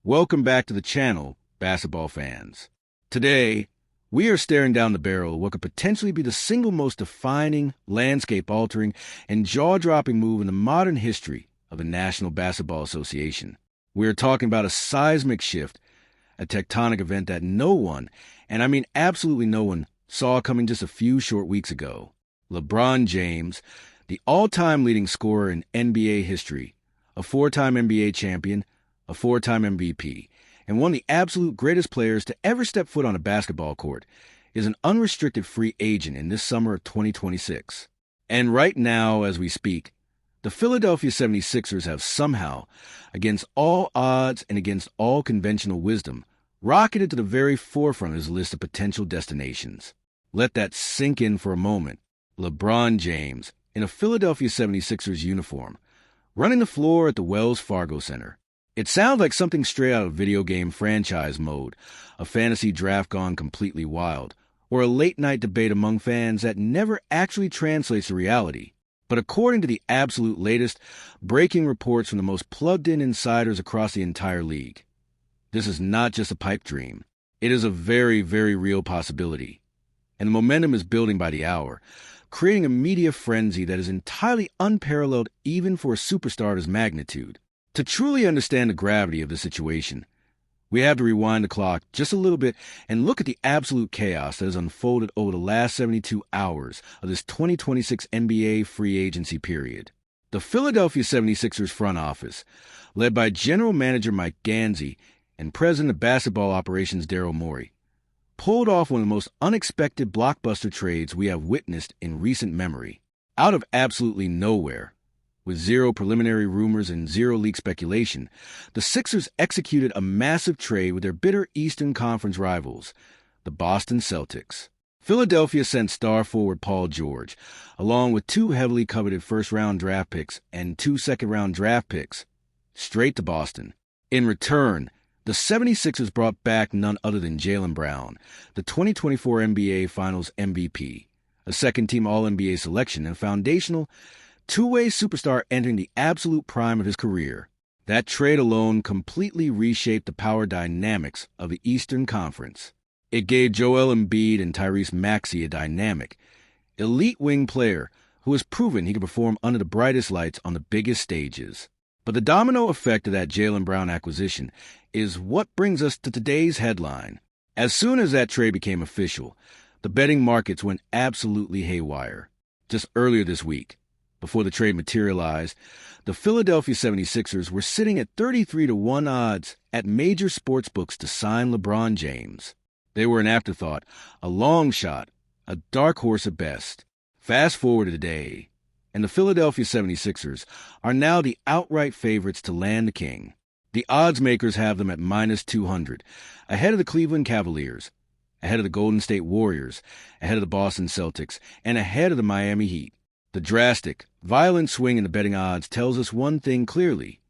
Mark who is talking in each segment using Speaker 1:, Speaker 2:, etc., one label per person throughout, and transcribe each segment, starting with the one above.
Speaker 1: Welcome back to the channel, basketball fans. Today, we are staring down the barrel of what could potentially be the single most defining, landscape-altering, and jaw-dropping move in the modern history of the National Basketball Association. We are talking about a seismic shift, a tectonic event that no one, and I mean absolutely no one, saw coming just a few short weeks ago. LeBron James, the all-time leading scorer in NBA history, a four-time NBA champion, a four-time MVP, and one of the absolute greatest players to ever step foot on a basketball court, is an unrestricted free agent in this summer of 2026. And right now, as we speak, the Philadelphia 76ers have somehow, against all odds and against all conventional wisdom, rocketed to the very forefront of his list of potential destinations. Let that sink in for a moment. LeBron James, in a Philadelphia 76ers uniform, running the floor at the Wells Fargo Center. It sounds like something straight out of video game franchise mode, a fantasy draft gone completely wild, or a late-night debate among fans that never actually translates to reality. But according to the absolute latest, breaking reports from the most plugged-in insiders across the entire league, this is not just a pipe dream. It is a very, very real possibility. And the momentum is building by the hour, creating a media frenzy that is entirely unparalleled even for a superstar of his magnitude. To truly understand the gravity of the situation, we have to rewind the clock just a little bit and look at the absolute chaos that has unfolded over the last 72 hours of this 2026 NBA free agency period. The Philadelphia 76ers front office, led by General Manager Mike Gansey and President of Basketball Operations Daryl Morey, pulled off one of the most unexpected blockbuster trades we have witnessed in recent memory. Out of absolutely nowhere, with zero preliminary rumors and zero leak speculation, the Sixers executed a massive trade with their bitter Eastern Conference rivals, the Boston Celtics. Philadelphia sent star forward Paul George, along with two heavily coveted first-round draft picks and two second-round draft picks, straight to Boston. In return, the 76ers brought back none other than Jaylen Brown, the 2024 NBA Finals MVP, a second-team All-NBA selection, and a foundational two-way superstar entering the absolute prime of his career. That trade alone completely reshaped the power dynamics of the Eastern Conference. It gave Joel Embiid and Tyrese Maxey a dynamic, elite wing player who has proven he can perform under the brightest lights on the biggest stages. But the domino effect of that Jaylen Brown acquisition is what brings us to today's headline. As soon as that trade became official, the betting markets went absolutely haywire. Just earlier this week, before the trade materialized, the Philadelphia 76ers were sitting at 33-1 odds at major sports books to sign LeBron James. They were an afterthought, a long shot, a dark horse at best. Fast forward to today, and the Philadelphia 76ers are now the outright favorites to land the king. The odds makers have them at minus 200, ahead of the Cleveland Cavaliers, ahead of the Golden State Warriors, ahead of the Boston Celtics, and ahead of the Miami Heat. The drastic, violent swing in the betting odds tells us one thing clearly.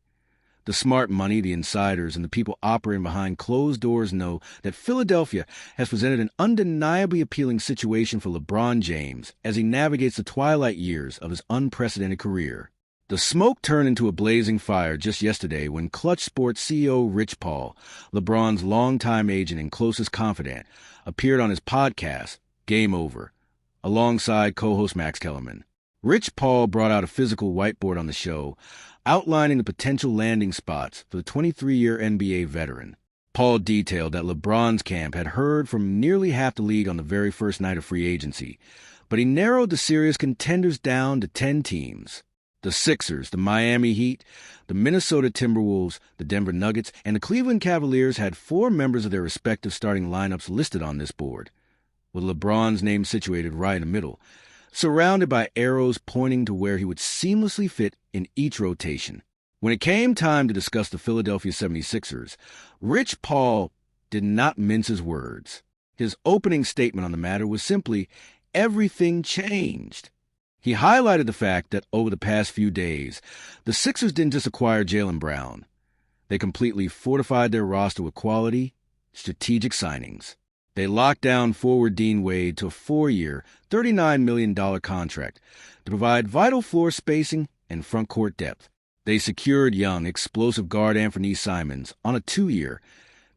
Speaker 1: The smart money, the insiders, and the people operating behind closed doors know that Philadelphia has presented an undeniably appealing situation for LeBron James as he navigates the twilight years of his unprecedented career. The smoke turned into a blazing fire just yesterday when Clutch Sports CEO Rich Paul, LeBron's longtime agent and closest confidant, appeared on his podcast, Game Over, alongside co-host Max Kellerman. Rich Paul brought out a physical whiteboard on the show, outlining the potential landing spots for the 23-year NBA veteran. Paul detailed that LeBron's camp had heard from nearly half the league on the very first night of free agency, but he narrowed the serious contenders down to 10 teams. The Sixers, the Miami Heat, the Minnesota Timberwolves, the Denver Nuggets, and the Cleveland Cavaliers had four members of their respective starting lineups listed on this board, with LeBron's name situated right in the middle, surrounded by arrows pointing to where he would seamlessly fit in each rotation. When it came time to discuss the Philadelphia 76ers, Rich Paul did not mince his words. His opening statement on the matter was simply, everything changed. He highlighted the fact that over the past few days, the Sixers didn't just acquire Jaylen Brown. They completely fortified their roster with quality, strategic signings. They locked down forward Dean Wade to a 4-year, $39 million contract to provide vital floor spacing and front court depth. They secured young, explosive guard Anthony Simons on a 2-year,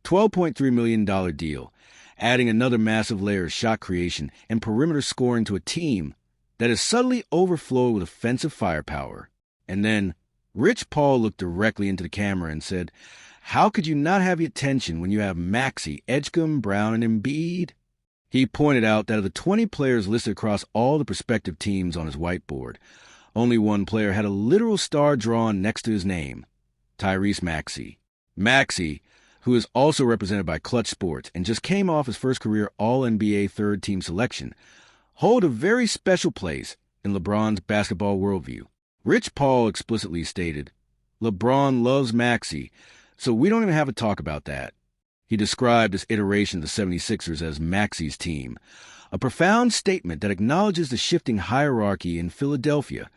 Speaker 1: $12.3 million deal, adding another massive layer of shot creation and perimeter scoring to a team that has suddenly overflowed with offensive firepower. And then Rich Paul looked directly into the camera and said, "How could you not have your attention when you have Maxey, Edgecombe, Brown, and Embiid?" He pointed out that of the 20 players listed across all the prospective teams on his whiteboard, only one player had a literal star drawn next to his name, Tyrese Maxey. Maxey, who is also represented by Clutch Sports and just came off his first career All-NBA third-team selection, hold a very special place in LeBron's basketball worldview. Rich Paul explicitly stated, "LeBron loves Maxey, so we don't even have a talk about that." He described this iteration of the 76ers as Maxey's team, a profound statement that acknowledges the shifting hierarchy in Philadelphia,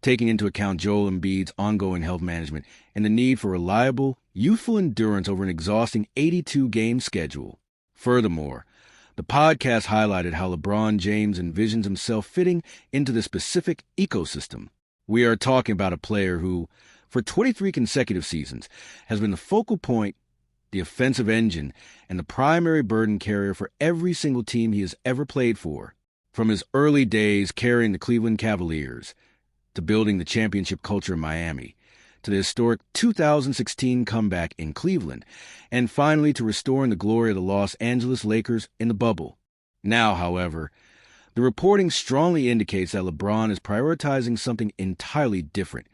Speaker 1: taking into account Joel Embiid's ongoing health management and the need for reliable, youthful endurance over an exhausting 82-game schedule. Furthermore, the podcast highlighted how LeBron James envisions himself fitting into the specific ecosystem. We are talking about a player who, for 23 consecutive seasons, has been the focal point, the offensive engine, and the primary burden carrier for every single team he has ever played for. From his early days carrying the Cleveland Cavaliers, to building the championship culture in Miami, to the historic 2016 comeback in Cleveland, and finally to restoring the glory of the Los Angeles Lakers in the bubble. Now, however, the reporting strongly indicates that LeBron is prioritizing something entirely different: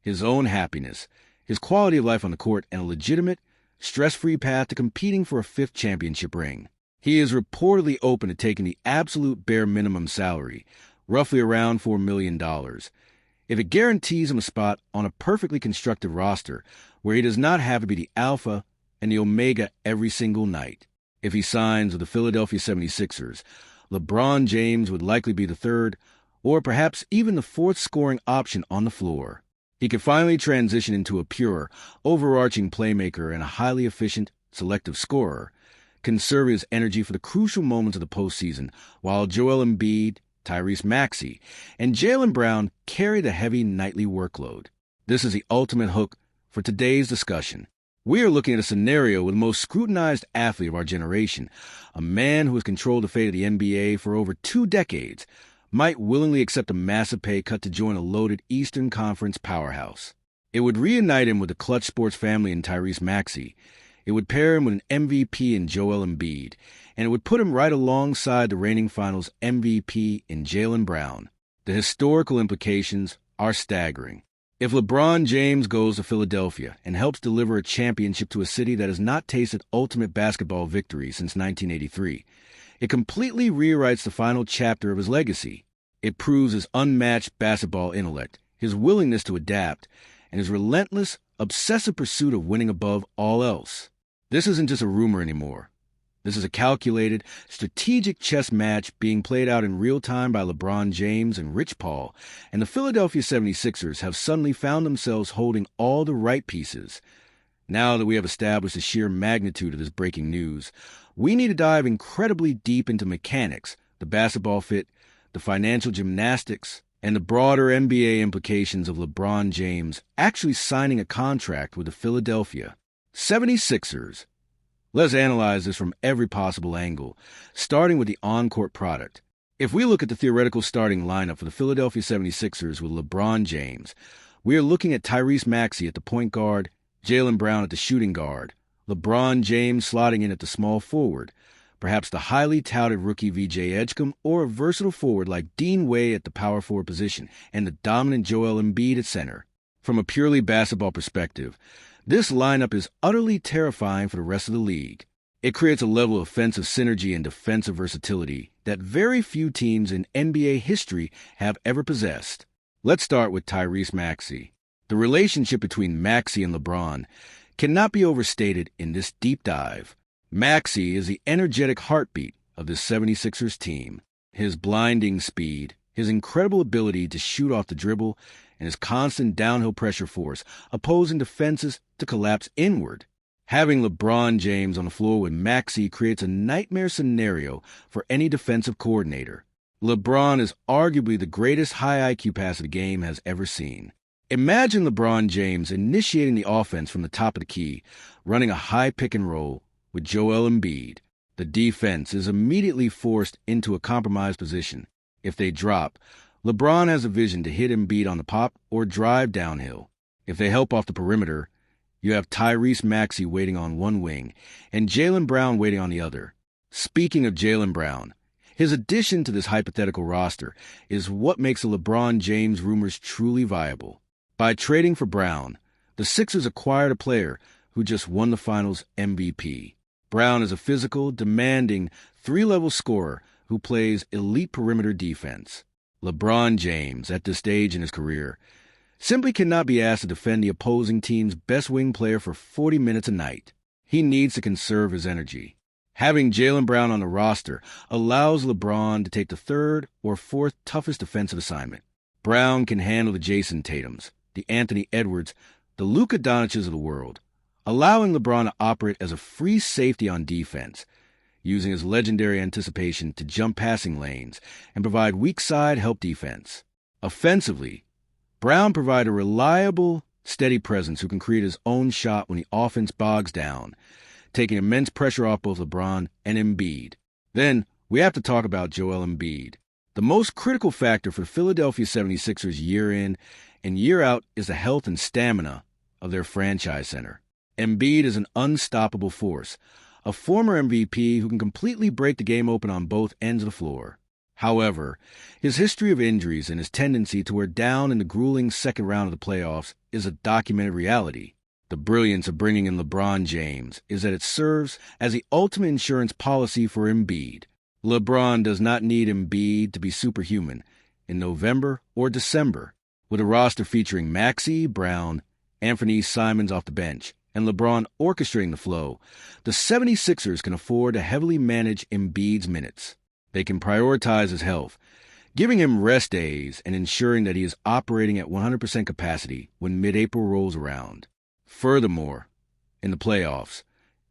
Speaker 1: his own happiness, his quality of life on the court, and a legitimate, stress-free path to competing for a 5th championship ring. He is reportedly open to taking the absolute bare minimum salary, roughly around $4 million, if it guarantees him a spot on a perfectly constructed roster where he does not have to be the alpha and the omega every single night. If he signs with the Philadelphia 76ers, LeBron James would likely be the 3rd, or perhaps even the 4th scoring option on the floor. He could finally transition into a pure, overarching playmaker and a highly efficient, selective scorer, conserve his energy for the crucial moments of the postseason, while Joel Embiid, Tyrese Maxey, and Jaylen Brown carry the heavy nightly workload. This is the ultimate hook for today's discussion. We are looking at a scenario with the most scrutinized athlete of our generation, a man who has controlled the fate of the NBA for over 2 decades, might willingly accept a massive pay cut to join a loaded Eastern Conference powerhouse. It would reunite him with the Clutch Sports family in Tyrese Maxey. It would pair him with an MVP in Joel Embiid, and it would put him right alongside the reigning Finals MVP in Jaylen Brown. The historical implications are staggering. If LeBron James goes to Philadelphia and helps deliver a championship to a city that has not tasted ultimate basketball victory since 1983, it completely rewrites the final chapter of his legacy. It proves his unmatched basketball intellect, his willingness to adapt, and his relentless, obsessive pursuit of winning above all else. This isn't just a rumor anymore. This is a calculated, strategic chess match being played out in real time by LeBron James and Rich Paul, and the Philadelphia 76ers have suddenly found themselves holding all the right pieces. Now that we have established the sheer magnitude of this breaking news, we need to dive incredibly deep into mechanics, the basketball fit, the financial gymnastics, and the broader NBA implications of LeBron James actually signing a contract with the Philadelphia 76ers. Let's analyze this from every possible angle, starting with the on-court product. If we look at the theoretical starting lineup for the Philadelphia 76ers with LeBron James, we are looking at Tyrese Maxey at the point guard, Jaylen Brown at the shooting guard, LeBron James slotting in at the small forward, perhaps the highly touted rookie V.J. Edgecombe, or a versatile forward like Dean Wade at the power forward position, and the dominant Joel Embiid at center. From a purely basketball perspective, this lineup is utterly terrifying for the rest of the league. It creates a level of offensive synergy and defensive versatility that very few teams in NBA history have ever possessed. Let's start with Tyrese Maxey. The relationship between Maxey and LeBron cannot be overstated in this deep dive. Maxey is the energetic heartbeat of this 76ers team. His blinding speed, his incredible ability to shoot off the dribble, and his constant downhill pressure force, opposing defenses to collapse inward. Having LeBron James on the floor with Maxey creates a nightmare scenario for any defensive coordinator. LeBron is arguably the greatest high IQ passer the game has ever seen. Imagine LeBron James initiating the offense from the top of the key, running a high pick and roll with Joel Embiid. The defense is immediately forced into a compromised position. If they drop, LeBron has a vision to hit Embiid on the pop or drive downhill. If they help off the perimeter, you have Tyrese Maxey waiting on one wing and Jaylen Brown waiting on the other. Speaking of Jaylen Brown, his addition to this hypothetical roster is what makes the LeBron James rumors truly viable. By trading for Brown, the Sixers acquired a player who just won the Finals MVP. Brown is a physical, demanding, three-level scorer who plays elite perimeter defense. LeBron James, at this stage in his career, simply cannot be asked to defend the opposing team's best wing player for 40 minutes a night. He needs to conserve his energy. Having Jaylen Brown on the roster allows LeBron to take the third or fourth toughest defensive assignment. Brown can handle the Jason Tatums, the Anthony Edwards, the Luka Dončićs of the world, allowing LeBron to operate as a free safety on defense, using his legendary anticipation to jump passing lanes and provide weak side help defense. Offensively, Brown provides a reliable, steady presence who can create his own shot when the offense bogs down, taking immense pressure off both LeBron and Embiid. Then, we have to talk about Joel Embiid. The most critical factor for the Philadelphia 76ers year in and year out is the health and stamina of their franchise center. Embiid is an unstoppable force, a former MVP who can completely break the game open on both ends of the floor. However, his history of injuries and his tendency to wear down in the grueling second round of the playoffs is a documented reality. The brilliance of bringing in LeBron James is that it serves as the ultimate insurance policy for Embiid. LeBron does not need Embiid to be superhuman in November or December. With a roster featuring Maxey, Brown, Anthony Simons off the bench, and LeBron orchestrating the flow, the 76ers can afford to heavily manage Embiid's minutes. They can prioritize his health, giving him rest days and ensuring that he is operating at 100% capacity when mid-April rolls around. Furthermore, in the playoffs,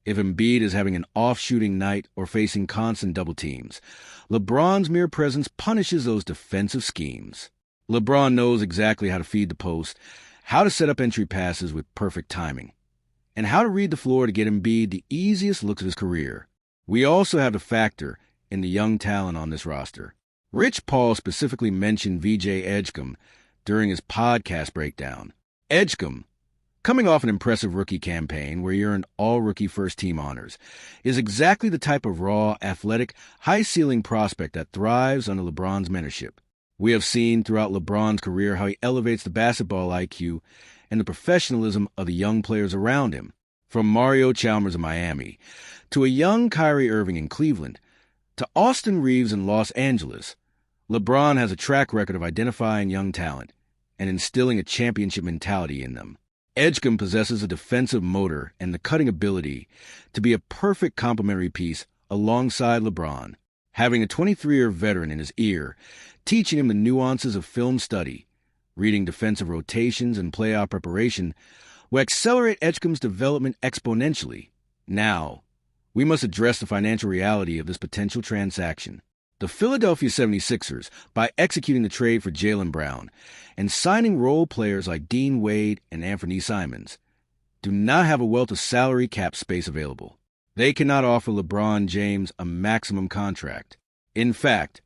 Speaker 1: if Embiid is having an off-shooting night or facing constant double teams, LeBron's mere presence punishes those defensive schemes. LeBron knows exactly how to feed the post, how to set up entry passes with perfect timing, and how to read the floor to get Embiid the easiest looks of his career. We also have the factor in the young talent on this roster. Rich Paul specifically mentioned VJ Edgecombe during his podcast breakdown. Edgecombe, coming off an impressive rookie campaign where he earned all-rookie first-team honors, is exactly the type of raw, athletic, high-ceiling prospect that thrives under LeBron's mentorship. We have seen throughout LeBron's career how he elevates the basketball IQ and the professionalism of the young players around him. From Mario Chalmers in Miami, to a young Kyrie Irving in Cleveland, to Austin Reeves in Los Angeles, LeBron has a track record of identifying young talent and instilling a championship mentality in them. Edgecombe possesses a defensive motor and the cutting ability to be a perfect complementary piece alongside LeBron. Having a 23-year veteran in his ear, teaching him the nuances of film study, reading defensive rotations and playoff preparation, will accelerate Edgecombe's development exponentially. Now, we must address the financial reality of this potential transaction. The Philadelphia 76ers, by executing the trade for Jaylen Brown and signing role players like Dean Wade and Anthony Simons, do not have a wealth of salary cap space available. They cannot offer LeBron James a maximum contract. In fact,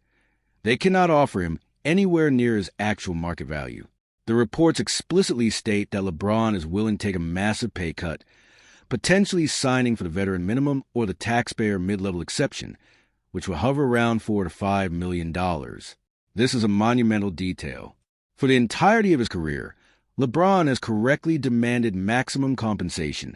Speaker 1: they cannot offer him anywhere near his actual market value. The reports explicitly state that LeBron is willing to take a massive pay cut, potentially signing for the veteran minimum or the taxpayer mid-level exception, which will hover around $4 to $5 million. This is a monumental detail. For the entirety of his career, LeBron has correctly demanded maximum compensation,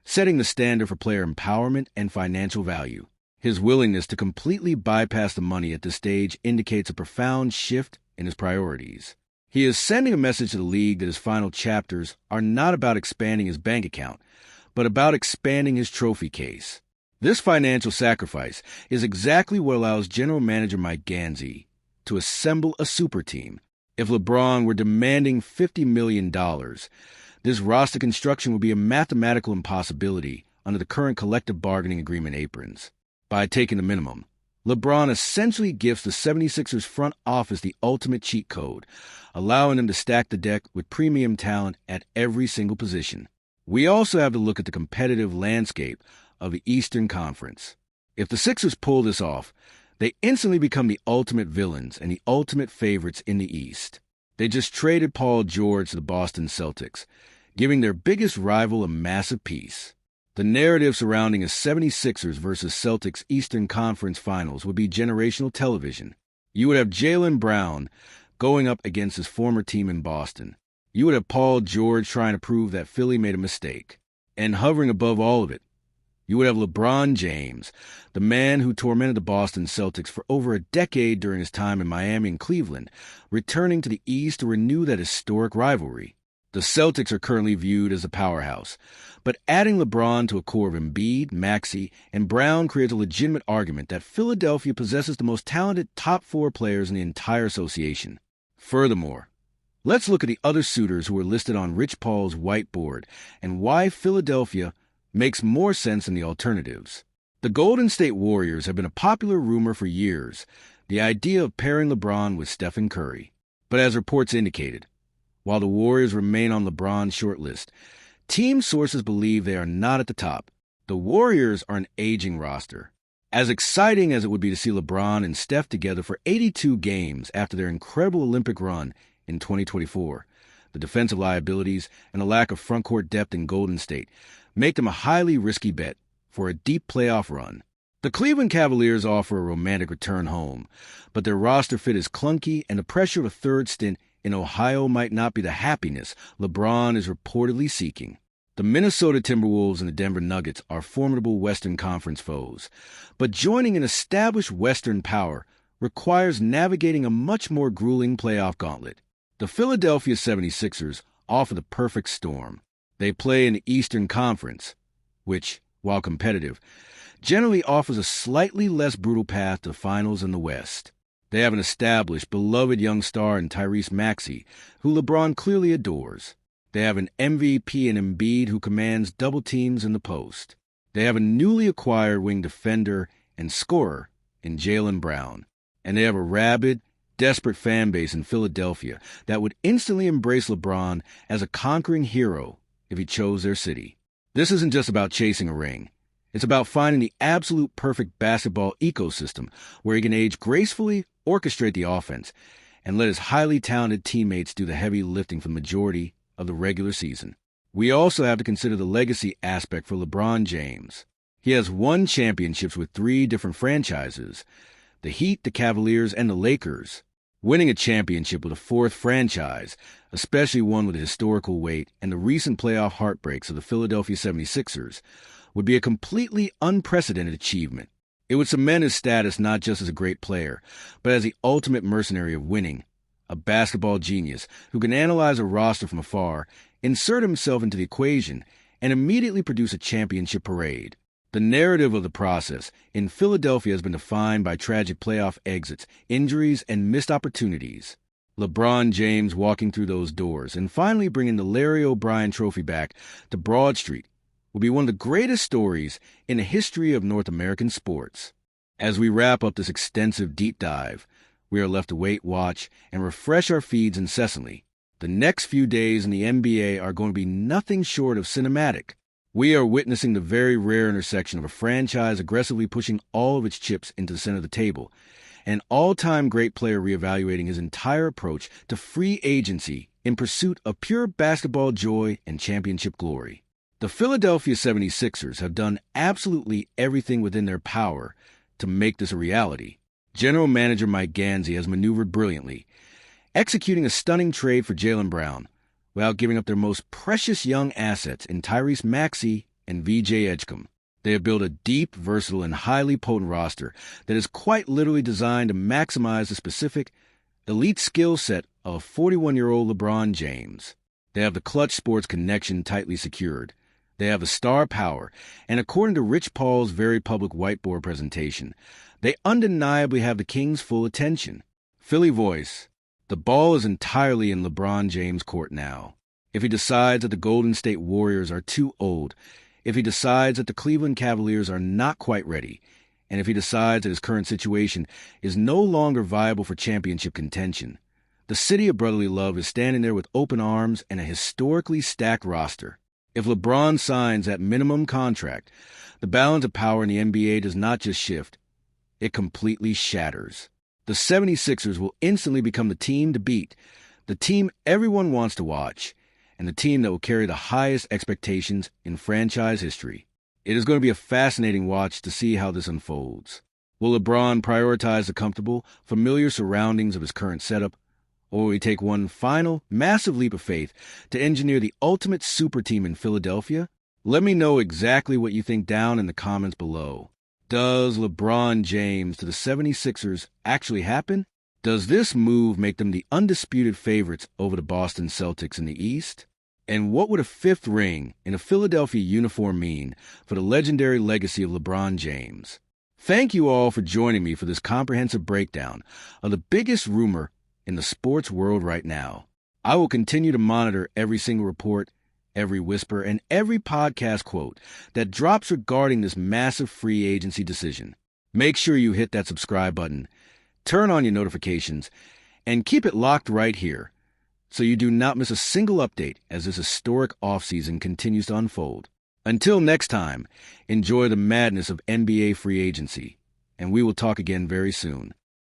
Speaker 1: setting the standard for player empowerment and financial value. His willingness to completely bypass the money at this stage indicates a profound shift in his priorities. He is sending a message to the league that his final chapters are not about expanding his bank account, but about expanding his trophy case. This financial sacrifice is exactly what allows General Manager Mike Gansey to assemble a super team. If LeBron were demanding $50 million, this roster construction would be a mathematical impossibility under the current collective bargaining agreement aprons. By taking the minimum, LeBron essentially gifts the 76ers front office the ultimate cheat code, allowing them to stack the deck with premium talent at every single position. We also have to look at the competitive landscape of the Eastern Conference. If the Sixers pull this off, they instantly become the ultimate villains and the ultimate favorites in the East. They just traded Paul George to the Boston Celtics, giving their biggest rival a massive piece. The narrative surrounding a 76ers versus Celtics Eastern Conference Finals would be generational television. You would have Jaylen Brown going up against his former team in Boston. You would have Paul George trying to prove that Philly made a mistake. And hovering above all of it, you would have LeBron James, the man who tormented the Boston Celtics for over a decade during his time in Miami and Cleveland, returning to the East to renew that historic rivalry. The Celtics are currently viewed as a powerhouse, but adding LeBron to a core of Embiid, Maxey, and Brown creates a legitimate argument that Philadelphia possesses the most talented top 4 players in the entire association. Furthermore, let's look at the other suitors who are listed on Rich Paul's whiteboard and why Philadelphia makes more sense than the alternatives. The Golden State Warriors have been a popular rumor for years, the idea of pairing LeBron with Stephen Curry. But as reports indicated, while the Warriors remain on LeBron's short list, team sources believe they are not at the top. The Warriors are an aging roster. As exciting as it would be to see LeBron and Steph together for 82 games after their incredible Olympic run in 2024, the defensive liabilities and the lack of frontcourt depth in Golden State make them a highly risky bet for a deep playoff run. The Cleveland Cavaliers offer a romantic return home, but their roster fit is clunky and the pressure of a third stint in Ohio might not be the happiness LeBron is reportedly seeking. The Minnesota Timberwolves and the Denver Nuggets are formidable Western Conference foes, but joining an established Western power requires navigating a much more grueling playoff gauntlet. The Philadelphia 76ers offer the perfect storm. They play in the Eastern Conference, which, while competitive, generally offers a slightly less brutal path to finals in the West. They have an established, beloved young star in Tyrese Maxey, who LeBron clearly adores. They have an MVP in Embiid who commands double teams in the post. They have a newly acquired wing defender and scorer in Jaylen Brown. And they have a rabid, desperate fan base in Philadelphia that would instantly embrace LeBron as a conquering hero if he chose their city. This isn't just about chasing a ring. It's about finding the absolute perfect basketball ecosystem where he can age gracefully, orchestrate the offense, and let his highly talented teammates do the heavy lifting for the majority of the regular season. We also have to consider the legacy aspect for LeBron James. He has won championships with 3 different franchises: the Heat, the Cavaliers, and the Lakers. Winning a championship with a 4th franchise, especially one with a historical weight and the recent playoff heartbreaks of the Philadelphia 76ers, would be a completely unprecedented achievement. It would cement his status not just as a great player, but as the ultimate mercenary of winning, a basketball genius who can analyze a roster from afar, insert himself into the equation, and immediately produce a championship parade. The narrative of the process in Philadelphia has been defined by tragic playoff exits, injuries, and missed opportunities. LeBron James walking through those doors and finally bringing the Larry O'Brien Trophy back to Broad Street will be one of the greatest stories in the history of North American sports. As we wrap up this extensive deep dive, we are left to wait, watch, and refresh our feeds incessantly. The next few days in the NBA are going to be nothing short of cinematic. We are witnessing the very rare intersection of a franchise aggressively pushing all of its chips into the center of the table, and an all-time great player reevaluating his entire approach to free agency in pursuit of pure basketball joy and championship glory. The Philadelphia 76ers have done absolutely everything within their power to make this a reality. General Manager Mike Gansey has maneuvered brilliantly, executing a stunning trade for Jaylen Brown, without giving up their most precious young assets in Tyrese Maxey and VJ Edgecombe. They have built a deep, versatile, and highly potent roster that is quite literally designed to maximize the specific, elite skill set of 41-year-old LeBron James. They have the clutch sports connection tightly secured. They have the star power, and according to Rich Paul's very public whiteboard presentation, they undeniably have the Kings' full attention. Philly voice: the ball is entirely in LeBron James' court now. If he decides that the Golden State Warriors are too old, if he decides that the Cleveland Cavaliers are not quite ready, And if he decides that his current situation is no longer viable for championship contention, the city of brotherly love is standing there with open arms and a historically stacked roster. If LeBron signs that minimum contract, the balance of power in the NBA does not just shift, it completely shatters. The 76ers will instantly become the team to beat, the team everyone wants to watch, and the team that will carry the highest expectations in franchise history. It is going to be a fascinating watch to see how this unfolds. Will LeBron prioritize the comfortable, familiar surroundings of his current setup, or will he take one final, massive leap of faith to engineer the ultimate super team in Philadelphia? Let me know exactly what you think down in the comments below. Does LeBron James to the 76ers actually happen? Does this move make them the undisputed favorites over the Boston Celtics in the East? And what would a fifth ring in a Philadelphia uniform mean for the legendary legacy of LeBron James? Thank you all for joining me for this comprehensive breakdown of the biggest rumor in the sports world right now. I will continue to monitor every single report, every whisper, and every podcast quote that drops regarding this massive free agency decision. Make sure you hit that subscribe button, turn on your notifications, and keep it locked right here so you do not miss a single update as this historic offseason continues to unfold. Until next time, enjoy the madness of NBA free agency, and we will talk again very soon.